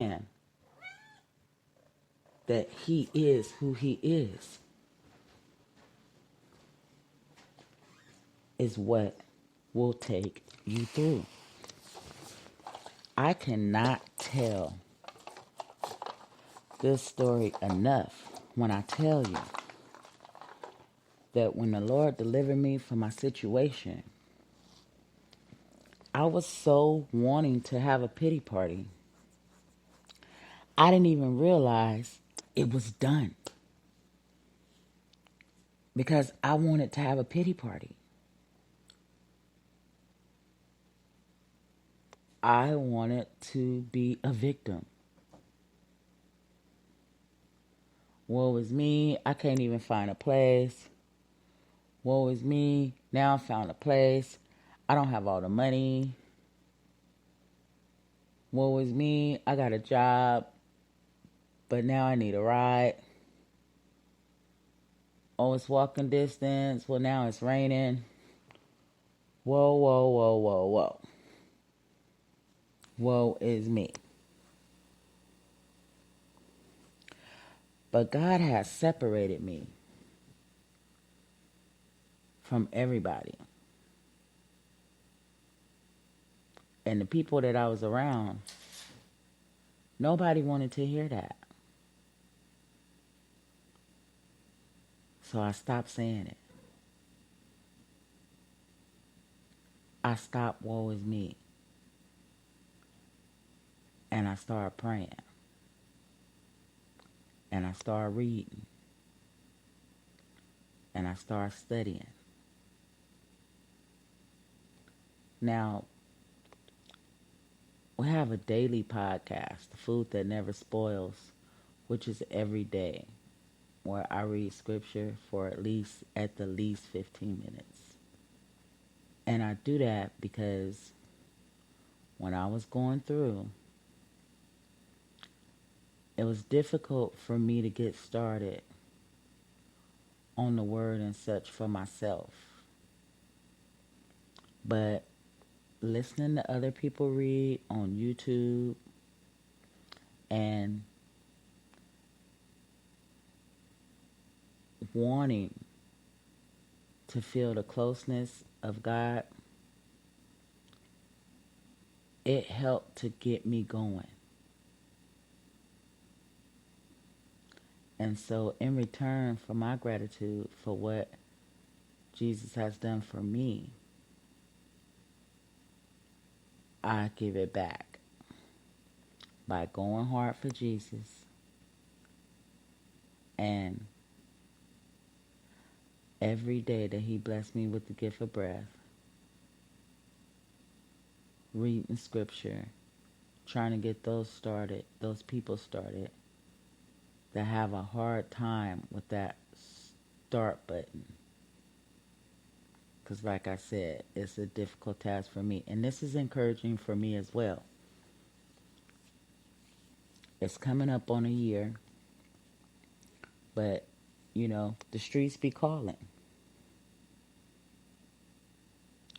And that he is who he is what will take you through. I cannot tell this story enough when I tell you that when the Lord delivered me from my situation, I was so wanting to have a pity party. I didn't even realize it was done because I wanted to have a pity party. I wanted to be a victim. Woe is me, I can't even find a place. Woe is me, now I found a place. I don't have all the money. Woe is me, I got a job, but now I need a ride. Oh, it's walking distance. Well, now it's raining. Whoa, whoa, whoa, whoa, whoa. Woe is me. But God has separated me from everybody. And the people that I was around, nobody wanted to hear that. So I stopped saying it. I stopped woe is me. And I started praying. And I started reading. And I started studying. Now, we have a daily podcast, The Food That Never Spoils, which is every day, where I read scripture for at the least 15 minutes. And I do that because when I was going through, it was difficult for me to get started on the word and such for myself. But listening to other people read on YouTube and wanting to feel the closeness of God, it helped to get me going. And so in return for my gratitude for what Jesus has done for me, I give it back by going hard for Jesus and every day that he blessed me with the gift of breath, reading scripture, trying to get those people started that have a hard time with that start button. Because like I said, it's a difficult task for me. And this is encouraging for me as well. It's coming up on a year, but, the streets be calling.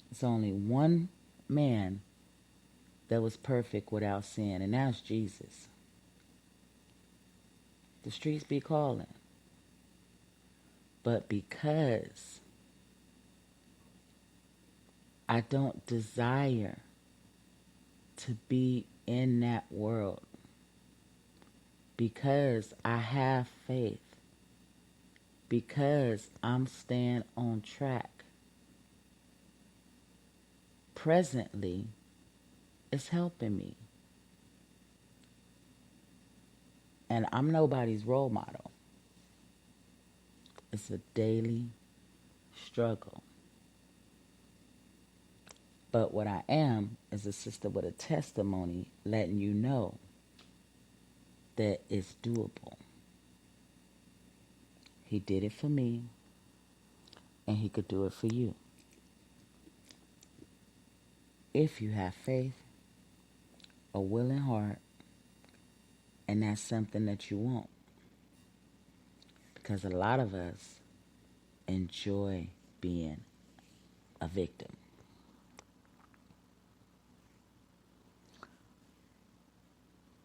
It's only one man that was perfect without sin, and that's Jesus. The streets be calling. But because I don't desire to be in that world, because I have faith, because I'm staying on track, presently, it's helping me. And I'm nobody's role model. It's a daily struggle. But what I am is a sister with a testimony letting you know that it's doable. He did it for me, and he could do it for you. If you have faith, a willing heart, and that's something that you want. Because a lot of us enjoy being a victim.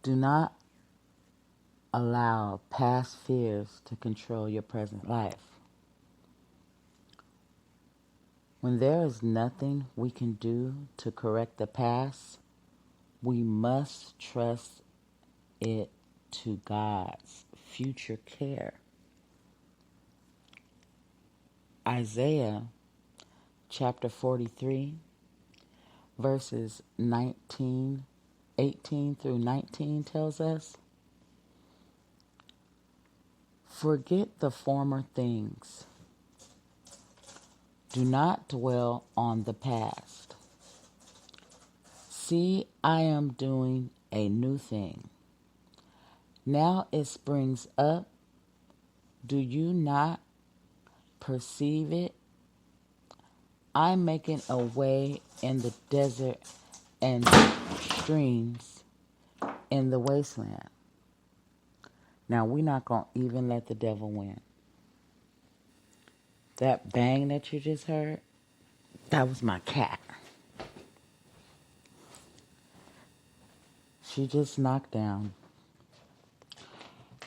Do not allow past fears to control your present life. When there is nothing we can do to correct the past, we must trust it to God's future care. Isaiah chapter 43, verses 18 through 19 tells us, "Forget the former things. Do not dwell on the past. See, I am doing a new thing. Now it springs up. Do you not perceive it? I'm making a way in the desert and streams in the wasteland." Now, we're not going to even let the devil win. That bang that you just heard, that was my cat. She just knocked down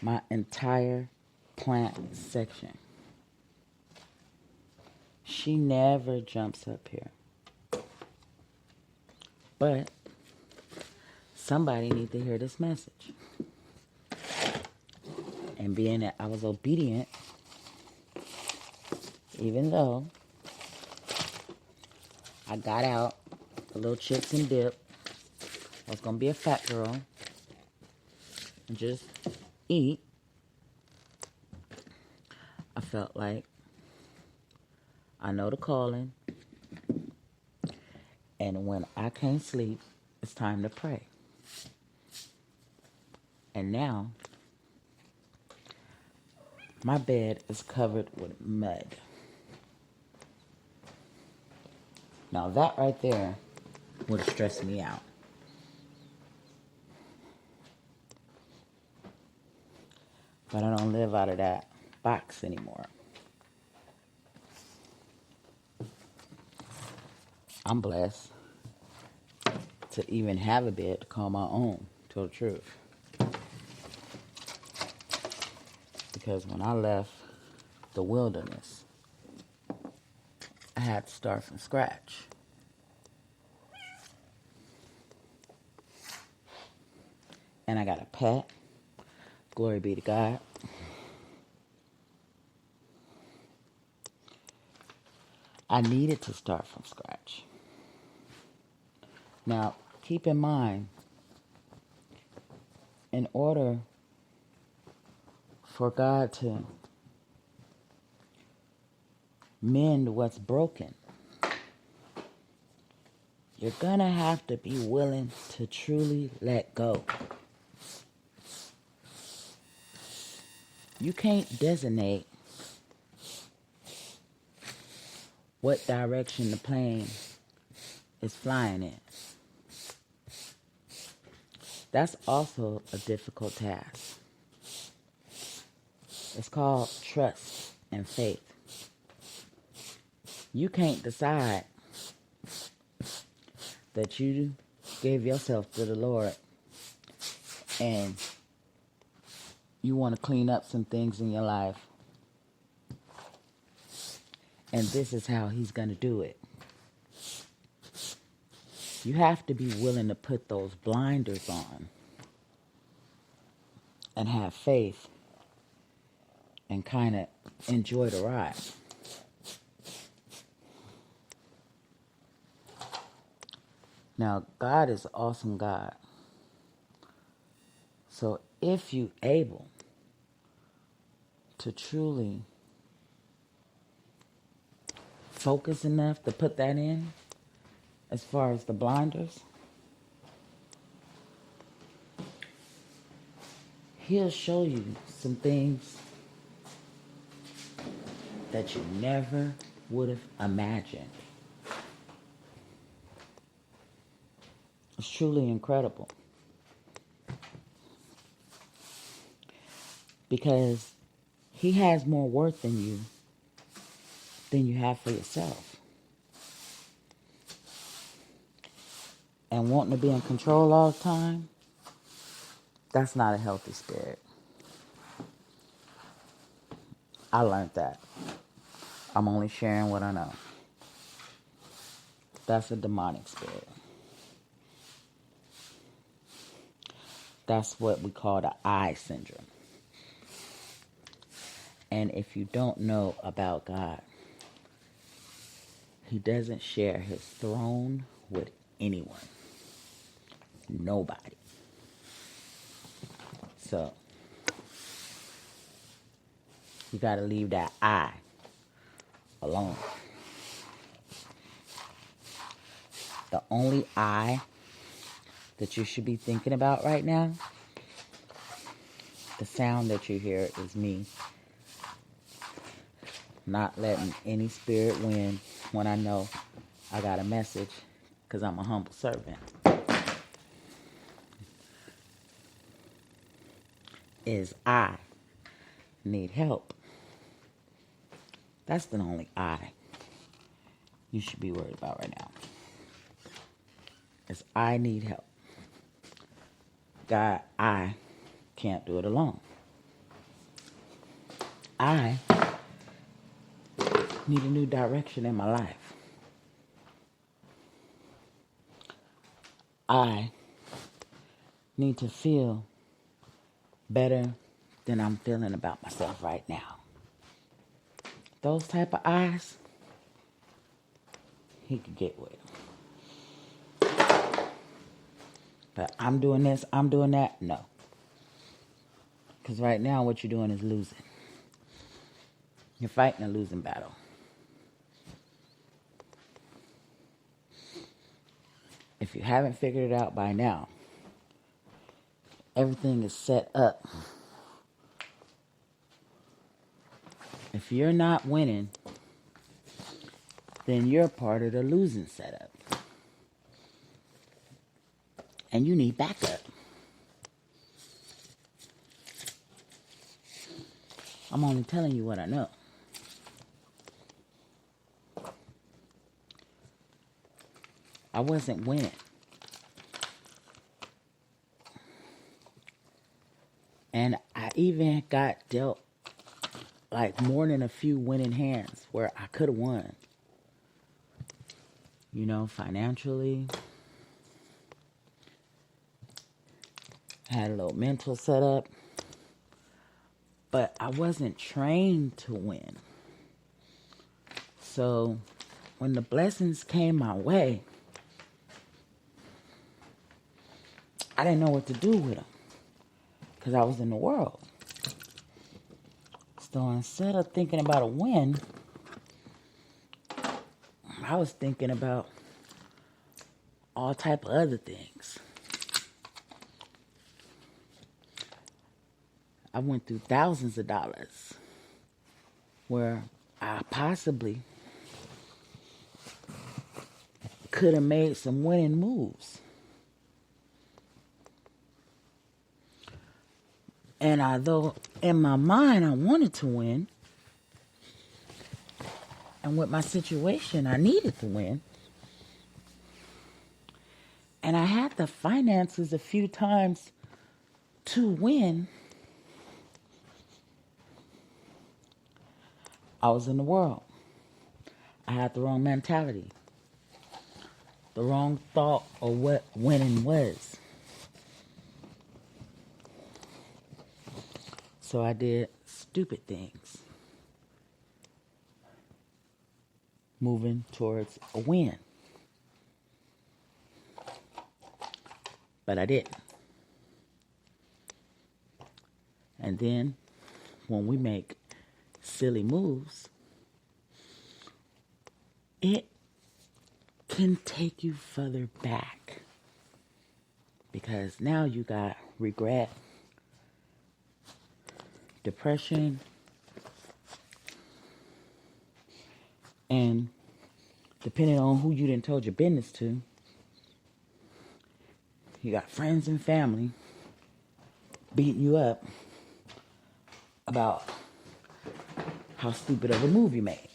my entire plant section. She never jumps up here. But somebody needs to hear this message. And being that I was obedient, even though I got out the little chips and dip, I was going to be a fat girl and just eat. I felt like I know the calling. And when I can't sleep, it's time to pray. And now, my bed is covered with mud. Now that right there would stress me out. But I don't live out of that box anymore. I'm blessed to even have a bed to call my own, to tell the truth. Because when I left the wilderness, I had to start from scratch. And I got a pet. Glory be to God. I needed to start from scratch. Now, keep in mind, in order for God to mend what's broken, you're going to have to be willing to truly let go. You can't designate what direction the plane is flying in. That's also a difficult task. It's called trust and faith. You can't decide that you gave yourself to the Lord and you want to clean up some things in your life. And this is how He's going to do it. You have to be willing to put those blinders on and have faith and kind of enjoy the ride. Now, God is an awesome God. So if you're able to truly focus enough to put that in, as far as the blinders, He'll show you some things that you never would have imagined. It's truly incredible. Because He has more worth in you than you have for yourself. And wanting to be in control all the time, That's not a healthy spirit. I learned that. I'm only sharing what I know. That's a demonic spirit. That's what we call the I syndrome. And if you don't know about God, He doesn't share His throne with anyone. Nobody. So, you got to leave that I alone. The only I that you should be thinking about right now, the sound that you hear is me not letting any spirit win when I know I got a message, because I'm a humble servant. Is I need help. That's the only I you should be worried about right now. Is I need help. God, I can't do it alone. I need a new direction in my life. I need to feel better than I'm feeling about myself right now. Those type of eyes, He could get with. But I'm doing this, I'm doing that, no. Because right now what you're doing is losing. You're fighting a losing battle. If you haven't figured it out by now, everything is set up. If you're not winning, then you're part of the losing setup. And you need backup. I'm only telling you what I know. I wasn't winning. And I even got dealt like more than a few winning hands where I could have won. You know, financially. Had a little mental setup. But I wasn't trained to win. So when the blessings came my way, I didn't know what to do with them. Because I was in the world. So instead of thinking about a win, I was thinking about all type of other things. I went through thousands of dollars where I possibly could have made some winning moves. And although in my mind I wanted to win, and with my situation I needed to win, and I had the finances a few times to win, I was in the world. I had the wrong mentality, the wrong thought of what winning was. So I did stupid things, moving towards a win. But I didn't. And then when we make silly moves, it can take you further back. Because now you got regret, depression, and depending on who you done told your business to, you got friends and family beating you up about how stupid of a move you made.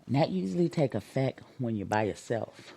And that usually take effect when you're by yourself.